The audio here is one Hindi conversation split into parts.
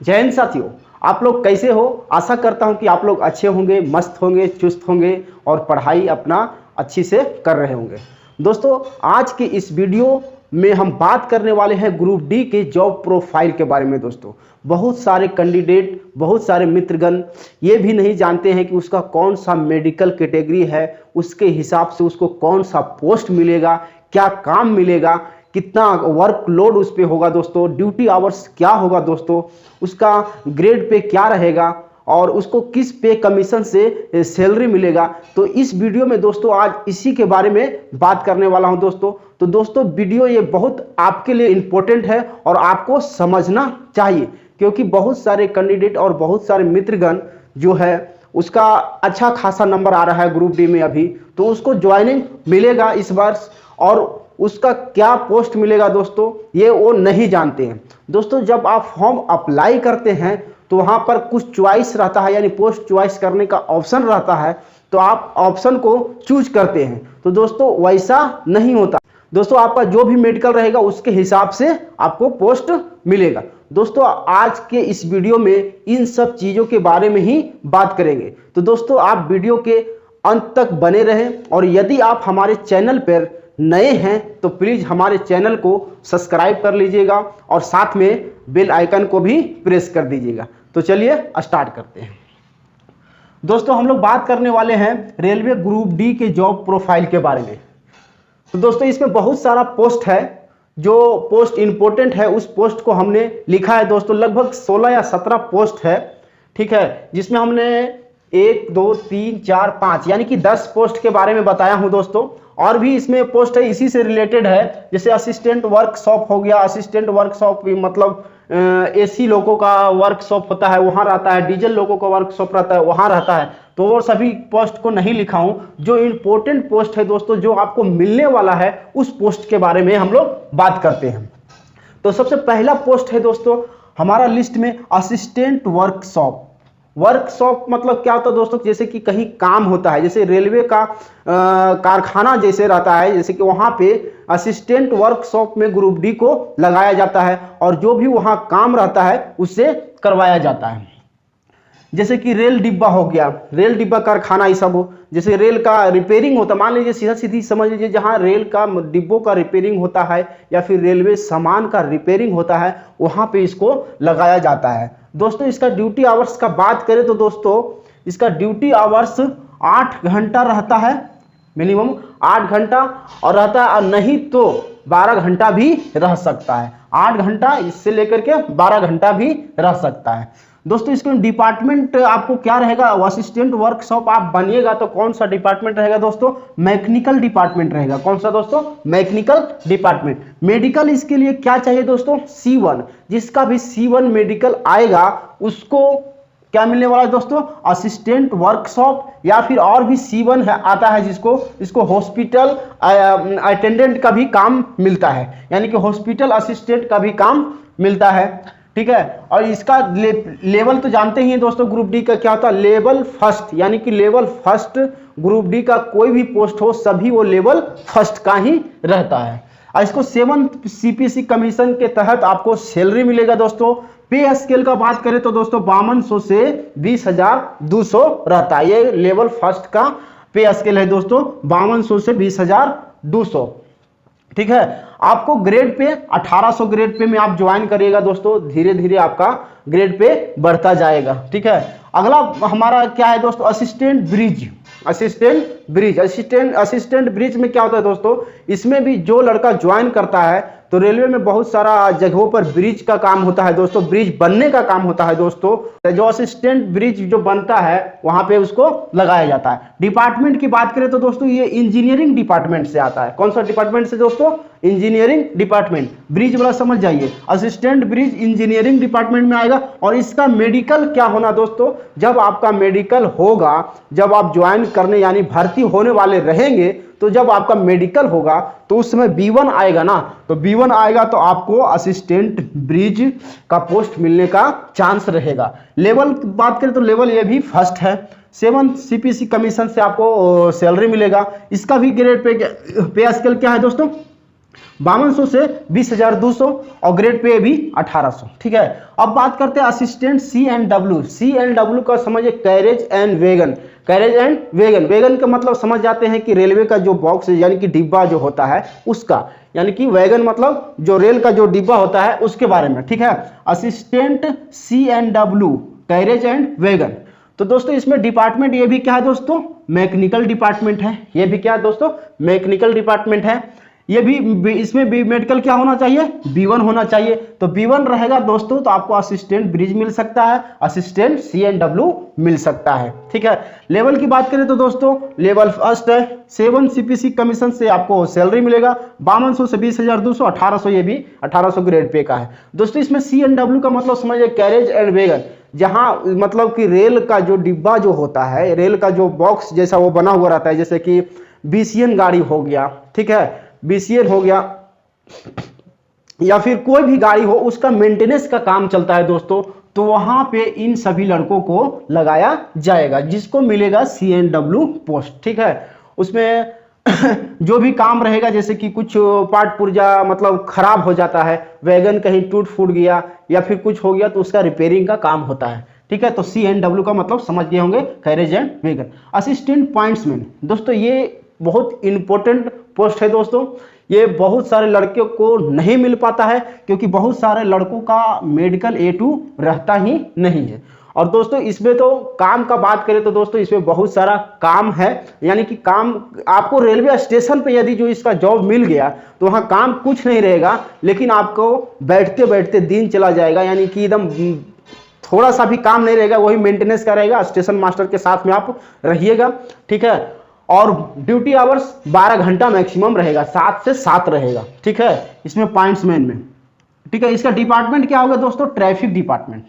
जय हिंद साथियों, आप लोग कैसे हो। आशा करता हूं कि आप लोग अच्छे होंगे, मस्त होंगे, चुस्त होंगे और पढ़ाई अपना अच्छी से कर रहे होंगे। दोस्तों, आज के इस वीडियो में हम बात करने वाले हैं ग्रुप डी के जॉब प्रोफाइल के बारे में। दोस्तों, बहुत सारे कैंडिडेट, बहुत सारे मित्रगण ये भी नहीं जानते हैं कि उसका कौन सा मेडिकल कैटेगरी है, उसके हिसाब से उसको कौन सा पोस्ट मिलेगा, क्या काम मिलेगा, कितना वर्कलोड उस पर होगा दोस्तों, ड्यूटी आवर्स क्या होगा दोस्तों, उसका ग्रेड पे क्या रहेगा और उसको किस पे कमीशन से सैलरी मिलेगा। तो इस वीडियो में दोस्तों आज इसी के बारे में बात करने वाला हूं दोस्तों। तो दोस्तों, वीडियो ये बहुत आपके लिए इंपॉर्टेंट है और आपको समझना चाहिए, क्योंकि बहुत सारे कैंडिडेट और बहुत सारे मित्रगण जो है उसका अच्छा खासा नंबर आ रहा है ग्रुप डी में अभी, तो उसको ज्वाइनिंग मिलेगा इस वर्ष और उसका क्या पोस्ट मिलेगा दोस्तों ये वो नहीं जानते हैं। दोस्तों, जब आप फॉर्म अप्लाई करते हैं तो वहाँ पर कुछ चॉइस रहता है, यानी पोस्ट चॉइस करने का ऑप्शन रहता है, तो आप ऑप्शन को चूज करते हैं। तो दोस्तों वैसा नहीं होता दोस्तों, आपका जो भी मेडिकल रहेगा उसके हिसाब से आपको पोस्ट मिलेगा। दोस्तों, आज के इस वीडियो में इन सब चीज़ों के बारे में ही बात करेंगे। तो दोस्तों, आप वीडियो के अंत तक बने रहें और यदि आप हमारे चैनल पर नए हैं तो प्लीज़ हमारे चैनल को सब्सक्राइब कर लीजिएगा और साथ में बेल आइकन को भी प्रेस कर दीजिएगा। तो चलिए स्टार्ट करते हैं। दोस्तों, हम लोग बात करने वाले हैं रेलवे ग्रुप डी के जॉब प्रोफाइल के बारे में। तो दोस्तों, इसमें बहुत सारा पोस्ट है, जो पोस्ट इंपॉर्टेंट है उस पोस्ट को हमने लिखा है दोस्तों। लगभग 16 या 17 पोस्ट है, ठीक है, जिसमें हमने 1 2 3 4 5 यानी कि 10 पोस्ट के बारे में बताया हूं दोस्तों। और भी इसमें पोस्ट है इसी से रिलेटेड है, जैसे असिस्टेंट वर्कशॉप हो गया। असिस्टेंट वर्कशॉप मतलब एसी लोगों का वर्कशॉप होता है वहाँ रहता है, डीजल लोगों का वर्कशॉप रहता है वहाँ रहता है। तो वो सभी पोस्ट को नहीं लिखा हूँ। जो इम्पोर्टेंट पोस्ट है दोस्तों, जो आपको मिलने वाला है, उस पोस्ट के बारे में हम लोग बात करते हैं। तो सबसे पहला पोस्ट है दोस्तों हमारा लिस्ट में असिस्टेंट वर्कशॉप। वर्कशॉप मतलब क्या होता है दोस्तों, जैसे कि कहीं काम होता है, जैसे रेलवे का कारखाना जैसे रहता है, जैसे कि वहाँ पे असिस्टेंट वर्कशॉप में ग्रुप डी को लगाया जाता है और जो भी वहाँ काम रहता है उससे करवाया जाता है। जैसे कि रेल डिब्बा हो गया, रेल डिब्बा कारखाना ये सब हो, जैसे रेल का रिपेयरिंग होता है, मान लीजिए सीधा सीधी समझ लीजिए, जहाँ रेल का डिब्बों का रिपेयरिंग होता है या फिर रेलवे सामान का रिपेयरिंग होता है वहाँ पे इसको लगाया जाता है। दोस्तों, इसका ड्यूटी आवर्स का बात करें तो दोस्तों इसका ड्यूटी आवर्स 8 घंटा रहता है, मिनिमम 8 घंटा और रहता है, और नहीं तो 12 घंटा भी रह सकता है। 8 घंटा इससे लेकर के 12 घंटा भी रह सकता है। दोस्तों, इसके डिपार्टमेंट आपको क्या रहेगा, असिस्टेंट वर्कशॉप आप बनिएगा तो कौन सा डिपार्टमेंट रहेगा दोस्तों, मैकेनिकल डिपार्टमेंट रहेगा। कौन सा दोस्तों, मैकेनिकल डिपार्टमेंट। मेडिकल इसके लिए क्या चाहिए दोस्तों, C1। जिसका भी C1 मेडिकल आएगा उसको क्या मिलने वाला है दोस्तों, असिस्टेंट वर्कशॉप, या फिर और भी C1 है आता है इसको हॉस्पिटल अटेंडेंट का भी काम मिलता है, यानी कि हॉस्पिटल असिस्टेंट का भी काम मिलता है, ठीक है। और इसका लेवल तो जानते ही हैं दोस्तों, ग्रुप डी का क्या होता है, लेवल फर्स्ट, यानी कि लेवल फर्स्ट ग्रुप डी का कोई भी पोस्ट हो सभी वो लेवल फर्स्ट का ही रहता है। और इसको 7th CPC कमीशन के तहत आपको सैलरी मिलेगा दोस्तों। पे स्केल का बात करें तो दोस्तों 5200 से 20,200 रहता है। ये लेवल फर्स्ट का पे स्केल है दोस्तों, 5200 से 20,200, ठीक है। आपको ग्रेड पे 1800 ग्रेड पे में आप ज्वाइन करिएगा दोस्तों, धीरे धीरे आपका ग्रेड पे बढ़ता जाएगा, ठीक है। अगला हमारा क्या है दोस्तों, असिस्टेंट ब्रिज। असिस्टेंट ब्रिज में क्या होता है दोस्तों, इसमें भी जो लड़का ज्वाइन करता है तो रेलवे में बहुत सारा जगहों पर ब्रिज का काम होता है दोस्तों, ब्रिज बनने का काम होता है दोस्तों। जो असिस्टेंट ब्रिज जो बनता है वहां पे उसको लगाया जाता है। डिपार्टमेंट की बात करें तो दोस्तों ये इंजीनियरिंग डिपार्टमेंट से आता है। कौन सा डिपार्टमेंट से दोस्तों, इंजीनियरिंग डिपार्टमेंट। ब्रिज वाला समझ जाइए, असिस्टेंट ब्रिज इंजीनियरिंग डिपार्टमेंट में आएगा। और इसका मेडिकल क्या होना दोस्तों, जब आपका मेडिकल होगा, जब आप ज्वाइन करने यानी भर्ती होने वाले रहेंगे, तो जब आपका मेडिकल होगा तो उस समय B1 आएगा ना, तो B1 आएगा तो आपको असिस्टेंट ब्रिज का पोस्ट मिलने का चांस रहेगा। लेवल बात करें तो लेवल ये भी फर्स्ट है। 7th CPC कमीशन से आपको सैलरी मिलेगा। इसका भी ग्रेड पे स्केल क्या है दोस्तों, 5200 से 20,200 और ग्रेड पे भी 1800। ठीक है, अब बात करते हैं असिस्टेंट C&W। C&W का समझिए carriage and wagon. Carriage and wagon, wagon का मतलब समझ जाते हैं कि रेलवे का जो बॉक्स यानी कि डिब्बा जो होता है उसका, यानी कि वैगन मतलब जो रेल का जो डिब्बा होता है उसके बारे में। ठीक है, assistant C&W carriage and wagon. तो दोस्तों इसमें डिपार्टमेंट ये भी क्या है दोस्तों, मैकेनिकल डिपार्टमेंट है। ये भी क्या है दोस्तों, मैकेनिकल डिपार्टमेंट है। ये भी इसमें भी मेडिकल क्या होना चाहिए, B1 होना चाहिए। तो B1 रहेगा दोस्तों तो आपको असिस्टेंट ब्रिज मिल सकता है, असिस्टेंट C&W मिल सकता है। ठीक है, लेवल की बात करें तो दोस्तों लेवल फर्स्ट है, 7 CPC कमीशन से आपको सैलरी मिलेगा, 5200 से 20,200, 1800 ये भी 1800 ग्रेड पे का है। दोस्तों इसमें C&W का मतलब समझिए कैरेज एंड वैगन, जहां मतलब कि रेल का जो डिब्बा जो होता है, रेल का जो बॉक्स जैसा वो बना हुआ रहता है, जैसे कि BCN गाड़ी हो गया, ठीक है, BCN हो गया या फिर कोई भी गाड़ी हो, उसका मेंटेनेंस का काम चलता है दोस्तों, तो वहां पे इन सभी लड़कों को लगाया जाएगा जिसको मिलेगा C&W पोस्ट। ठीक है, उसमें जो भी काम रहेगा, जैसे कि कुछ पार्ट पुर्जा मतलब खराब हो जाता है, वैगन कहीं टूट फूट गया या फिर कुछ हो गया तो उसका रिपेयरिंग का काम होता है। ठीक है, तो C&W का मतलब समझ गए होंगे, carriage and wagon. Assistant pointsman दोस्तों ये बहुत इंपॉर्टेंट पोस्ट है दोस्तों, ये बहुत सारे लड़कों को नहीं मिल पाता है क्योंकि बहुत सारे लड़कों का मेडिकल A2 रहता ही नहीं है। और दोस्तों इसमें तो काम का बात करें तो दोस्तों इसमें बहुत सारा काम है, यानी कि काम आपको रेलवे स्टेशन पे यदि जो इसका जॉब मिल गया तो वहाँ काम कुछ नहीं रहेगा, लेकिन आपको बैठते बैठते दिन चला जाएगा, यानी कि एकदम थोड़ा सा भी काम नहीं रहेगा, वही मेंटेनेंस का रहेगा, स्टेशन मास्टर के साथ में आप रहिएगा। ठीक है, और ड्यूटी आवर्स 12 घंटा मैक्सिमम रहेगा, 7 से 7 रहेगा। ठीक है, इसमें पॉइंट्समैन में। ठीक है, इसका डिपार्टमेंट क्या होगा दोस्तों, ट्रैफिक डिपार्टमेंट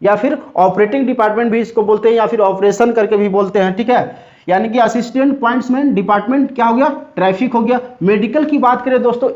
या फिर ऑपरेटिंग डिपार्टमेंट भी इसको बोलते हैं या फिर ऑपरेशन करके भी बोलते हैं। ठीक है, यानी कि असिस्टेंट पॉइंट्समैन डिपार्टमेंट क्या हो गया, ट्रैफिक हो गया। मेडिकल की बात करें दोस्तों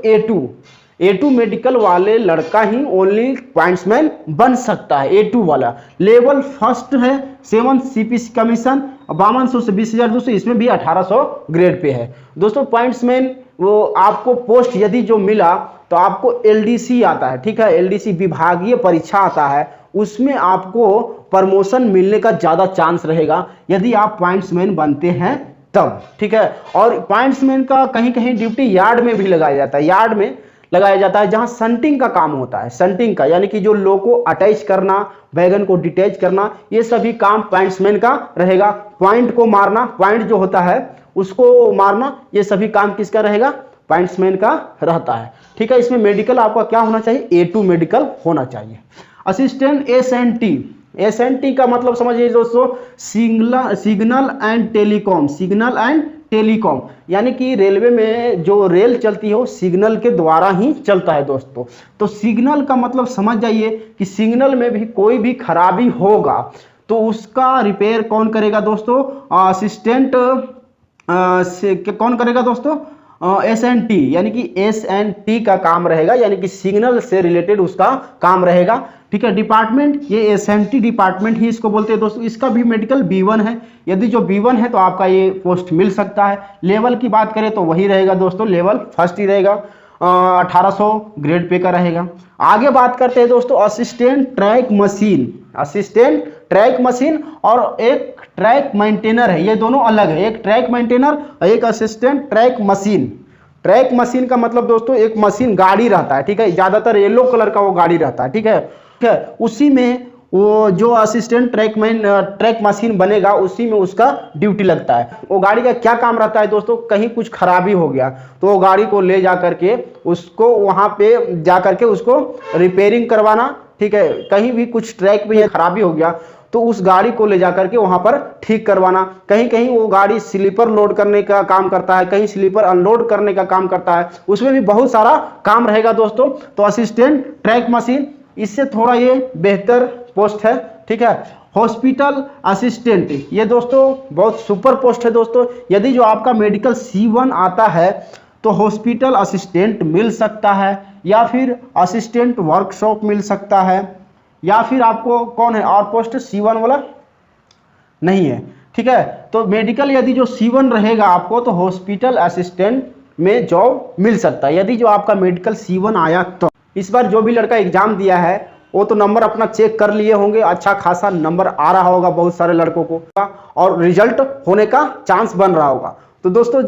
A2 मेडिकल वाले लड़का ही ओनली पॉइंट्समैन बन सकता है, A2 वाला। लेवल फर्स्ट है, 7 CPC कमीशन, 5200 से 20,200, इसमें भी 1800 ग्रेड पे है दोस्तों। पॉइंट्समैन वो आपको पोस्ट यदि जो मिला तो आपको LDC आता है। ठीक है, LDC विभागीय परीक्षा आता है, उसमें आपको प्रमोशन मिलने का ज़्यादा चांस रहेगा यदि आप पॉइंट्समैन बनते हैं तब। ठीक है, और पॉइंट्समैन का कहीं कहीं ड्यूटी यार्ड में भी लगाया जाता है, यार्ड में लगाया जाता है जहां संटिंग का काम होता है। संटिंग का यानी कि जो लो को अटैच करना, वैगन को डिटैच करना, ये सभी काम पॉइंट्समैन का रहेगा। पॉइंट को मारना, पॉइंट जो होता है उसको मारना, ये सभी काम किसका रहेगा, पॉइंट्समैन का रहता है। ठीक है, इसमें मेडिकल आपका क्या होना चाहिए, A2 मेडिकल होना चाहिए। असिस्टेंट S&T का मतलब समझिए दोस्तों, signal and telecom, signal and telecom, यानी कि रेलवे में जो रेल चलती है वो सिग्नल के द्वारा ही चलता है दोस्तों। तो सिग्नल का मतलब समझ जाइए कि सिग्नल में भी कोई भी खराबी होगा तो उसका रिपेयर कौन करेगा दोस्तों, असिस्टेंट कौन करेगा दोस्तों, S&T, यानी कि S&T का काम रहेगा, यानी कि सिग्नल से रिलेटेड उसका काम रहेगा। ठीक है, डिपार्टमेंट ये S&T डिपार्टमेंट ही इसको बोलते हैं दोस्तों। इसका भी मेडिकल B1 है, यदि जो B1 है तो आपका ये पोस्ट मिल सकता है। लेवल की बात करें तो वही रहेगा दोस्तों, लेवल फर्स्ट ही रहेगा, 1800 ग्रेड पे का रहेगा। आगे बात करते हैं दोस्तों assistant track machine, assistant track machine और एक ट्रैक मेंटेनर है, ये दोनों अलग है, एक ट्रैक मेंटेनर और एक assistant track machine. Track machine का मतलब दोस्तों एक मशीन गाड़ी रहता है, ठीक है, ज्यादातर येलो कलर का वो गाड़ी रहता है। ठीक है, उसी में वो जो असिस्टेंट ट्रैक मशीन बनेगा उसी में उसका ड्यूटी लगता है। वो गाड़ी का क्या काम रहता है दोस्तों, कहीं कुछ खराबी हो गया तो वो गाड़ी को ले जा करके उसको वहां पे जा करके उसको रिपेयरिंग करवाना। ठीक है, कहीं भी कुछ ट्रैक में खराबी हो गया तो उस गाड़ी को ले जा करके वहां पर ठीक करवाना। कहीं कहीं वो गाड़ी स्लीपर लोड करने का काम करता है, कहीं स्लीपर अनलोड करने का काम करता है, उसमें भी बहुत सारा काम रहेगा दोस्तों। तो असिस्टेंट ट्रैक मशीन इससे थोड़ा ये बेहतर पोस्ट है। ठीक है, हॉस्पिटल असिस्टेंट, ये दोस्तों बहुत सुपर पोस्ट है दोस्तों। यदि जो आपका मेडिकल C1 आता है तो हॉस्पिटल असिस्टेंट मिल सकता है, या फिर असिस्टेंट वर्कशॉप मिल सकता है, या फिर आपको कौन है और पोस्ट C1 वाला नहीं है। ठीक है, तो मेडिकल यदि जो C1 रहेगा आपको तो हॉस्पिटल असिस्टेंट में जॉब मिल सकता है यदि जो आपका मेडिकल C1 आया तो। इस बार जो भी लड़का एग्जाम दिया है वो तो नंबर अपना चेक कर लिए होंगे, अच्छा खासा नंबर आ रहा होगा बहुत सारे लड़कों को, और रिजल्ट होने का चांस बन रहा होगा। तो दोस्तों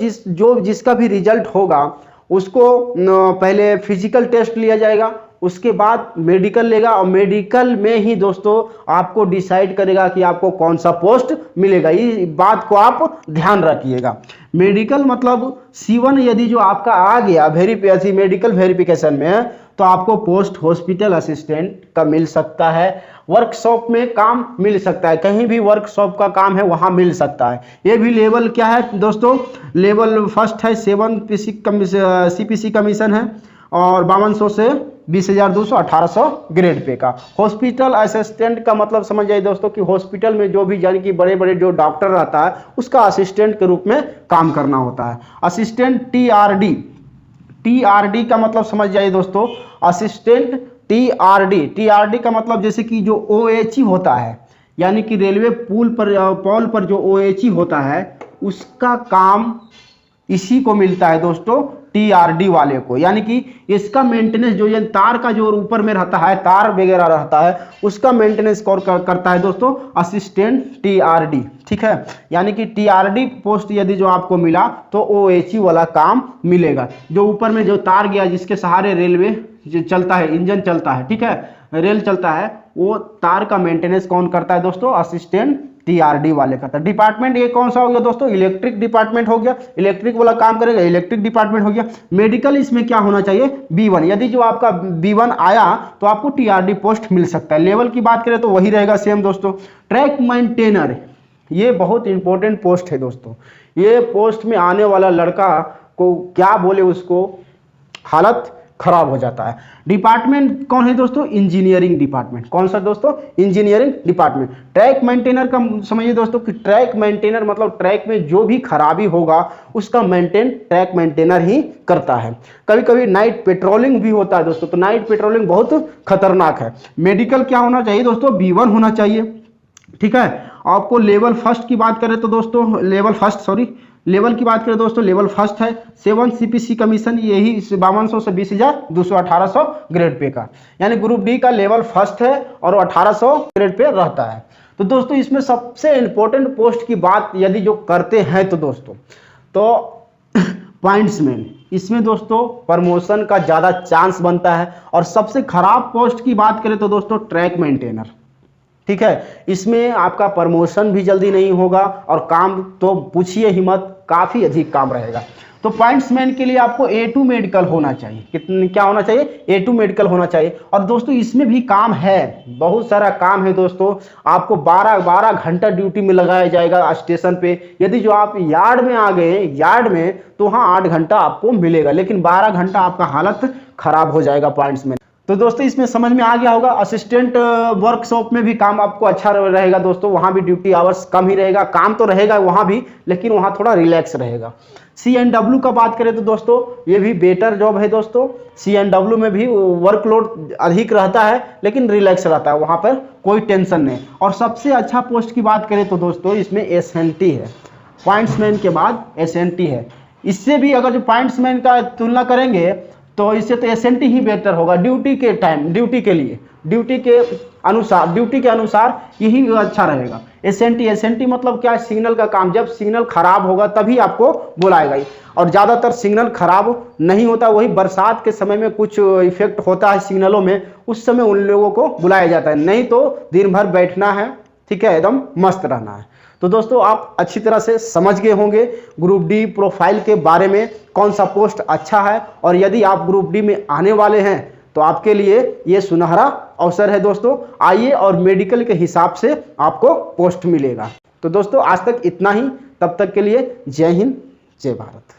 जिसका भी रिजल्ट होगा उसको पहले फिजिकल टेस्ट लिया जाएगा, उसके बाद मेडिकल लेगा, और मेडिकल में ही दोस्तों आपको डिसाइड करेगा कि आपको कौन सा पोस्ट मिलेगा। इस बात को आप ध्यान रखिएगा। मेडिकल मतलब C1 यदि जो आपका आ गया मेडिकल वेरिफिकेशन में, तो आपको पोस्ट हॉस्पिटल असिस्टेंट का मिल सकता है, वर्कशॉप में काम मिल सकता है, कहीं भी वर्कशॉप का काम है वहां मिल सकता है। ये भी लेवल क्या है दोस्तों, लेवल फर्स्ट है, 7 CPC कमीशन है, और 5200 से 20,200 1800 ग्रेड पे का। हॉस्पिटल असिस्टेंट का मतलब समझ जाइए दोस्तों कि हॉस्पिटल में जो भी यानी कि बड़े बड़े जो डॉक्टर रहता है उसका असिस्टेंट के रूप में काम करना होता है। असिस्टेंट TRD का मतलब समझ जाइए दोस्तों, असिस्टेंट TRD का मतलब जैसे कि जो OHE होता है, यानी कि रेलवे पोल पर जो OHE होता है उसका काम इसी को मिलता है दोस्तों, TRD वाले को। यानी कि इसका मेंटेनेंस जो ये तार का जो ऊपर में रहता है, तार वगैरह रहता है, उसका मेंटेनेंस कौन करता है दोस्तों, असिस्टेंट TRD। ठीक है, यानी कि TRD पोस्ट यदि जो आपको मिला तो OHE वाला काम मिलेगा। जो ऊपर में जो तार गया जिसके सहारे रेलवे जो चलता है, इंजन चलता है, ठीक है, रेल चलता है, वो तार का मेंटेनेंस कौन करता है दोस्तों, असिस्टेंट TRD वाले करता है। डिपार्टमेंट ये कौन सा हो गया दोस्तों, इलेक्ट्रिक डिपार्टमेंट हो गया, इलेक्ट्रिक वाला काम करेगा, इलेक्ट्रिक डिपार्टमेंट हो गया। मेडिकल इसमें क्या होना चाहिए, B1। यदि जो आपका B1 आया तो आपको TRD पोस्ट मिल सकता है। लेवल की बात करें तो वही रहेगा सेम दोस्तों। ट्रैक मेंटेनर, ये बहुत इंपॉर्टेंट पोस्ट है दोस्तों। ये पोस्ट में आने वाला लड़का को क्या बोले, उसको हालत खराब हो जाता है। डिपार्टमेंट कौन है दोस्तों, इंजीनियरिंग डिपार्टमेंट। कौन सा दोस्तों, इंजीनियरिंग डिपार्टमेंट। ट्रैक मेंटेनर का समझिए दोस्तों कि ट्रैक मेंटेनर मतलब ट्रैक में जो भी खराबी होगा उसका मेंटेन ट्रैक मेंटेनर ही करता है। कभी कभी नाइट पेट्रोलिंग भी होता है दोस्तों, तो नाइट पेट्रोलिंग बहुत खतरनाक है। मेडिकल क्या होना चाहिए दोस्तों, B1 होना चाहिए। ठीक है, आपको लेवल फर्स्ट की बात करें तो दोस्तों लेवल की बात करें दोस्तों, लेवल फर्स्ट है, 7 CPC कमीशन, यही 5200 से 20,200 1800 ग्रेड पे का, यानी ग्रुप डी का लेवल फर्स्ट है और 1800 ग्रेड पे रहता है। तो दोस्तों इसमें सबसे इंपॉर्टेंट पोस्ट की बात यदि जो करते हैं तो दोस्तों तो पॉइंट्समैन, इसमें दोस्तों प्रमोशन का ज़्यादा चांस बनता है। और सबसे खराब पोस्ट की बात करें तो दोस्तों ट्रैक मेंटेनर। ठीक है, इसमें आपका प्रमोशन भी जल्दी नहीं होगा और काम तो पूछिए ही मत, काफ़ी अधिक काम रहेगा। तो पॉइंट्समैन के लिए आपको A2 मेडिकल होना चाहिए। क्या होना चाहिए, A2 मेडिकल होना चाहिए। और दोस्तों इसमें भी काम है, बहुत सारा काम है दोस्तों। आपको 12 घंटा ड्यूटी में लगाया जाएगा स्टेशन पे। यदि जो आप यार्ड में आ गए, यार्ड में, तो वहाँ 8 घंटा आपको मिलेगा, लेकिन 12 घंटा आपका हालत खराब हो जाएगा पॉइंट्समैन। तो दोस्तों इसमें समझ में आ गया होगा। असिस्टेंट वर्कशॉप में भी काम आपको अच्छा रहेगा दोस्तों, वहाँ भी ड्यूटी आवर्स कम ही रहेगा, काम तो रहेगा वहाँ भी, लेकिन वहाँ थोड़ा रिलैक्स रहेगा। CNW का बात करें तो दोस्तों ये भी बेटर जॉब है दोस्तों। CNW में भी वर्कलोड अधिक रहता है लेकिन रिलैक्स रहता है, वहाँ पर कोई टेंशन नहीं। और सबसे अच्छा पोस्ट की बात करें तो दोस्तों इसमें SNT है, पॉइंट्समैन के बाद SNT है। इससे भी अगर जो पॉइंट्समैन का तुलना करेंगे तो इससे तो SNT ही बेहतर होगा। ड्यूटी के टाइम, ड्यूटी के अनुसार यही अच्छा रहेगा। SNT मतलब क्या है, सिग्नल का काम। जब सिग्नल खराब होगा तभी आपको बुलाएगा, और ज़्यादातर सिग्नल खराब नहीं होता, वही बरसात के समय में कुछ इफेक्ट होता है सिग्नलों में, उस समय उन लोगों को बुलाया जाता है, नहीं तो दिन भर बैठना है, ठीक है, एकदम मस्त रहना है। तो दोस्तों आप अच्छी तरह से समझ गए होंगे ग्रुप डी प्रोफाइल के बारे में, कौन सा पोस्ट अच्छा है। और यदि आप ग्रुप डी में आने वाले हैं तो आपके लिए ये सुनहरा अवसर है दोस्तों। आइए और मेडिकल के हिसाब से आपको पोस्ट मिलेगा। तो दोस्तों आज तक इतना ही, तब तक के लिए जय हिंद, जय भारत।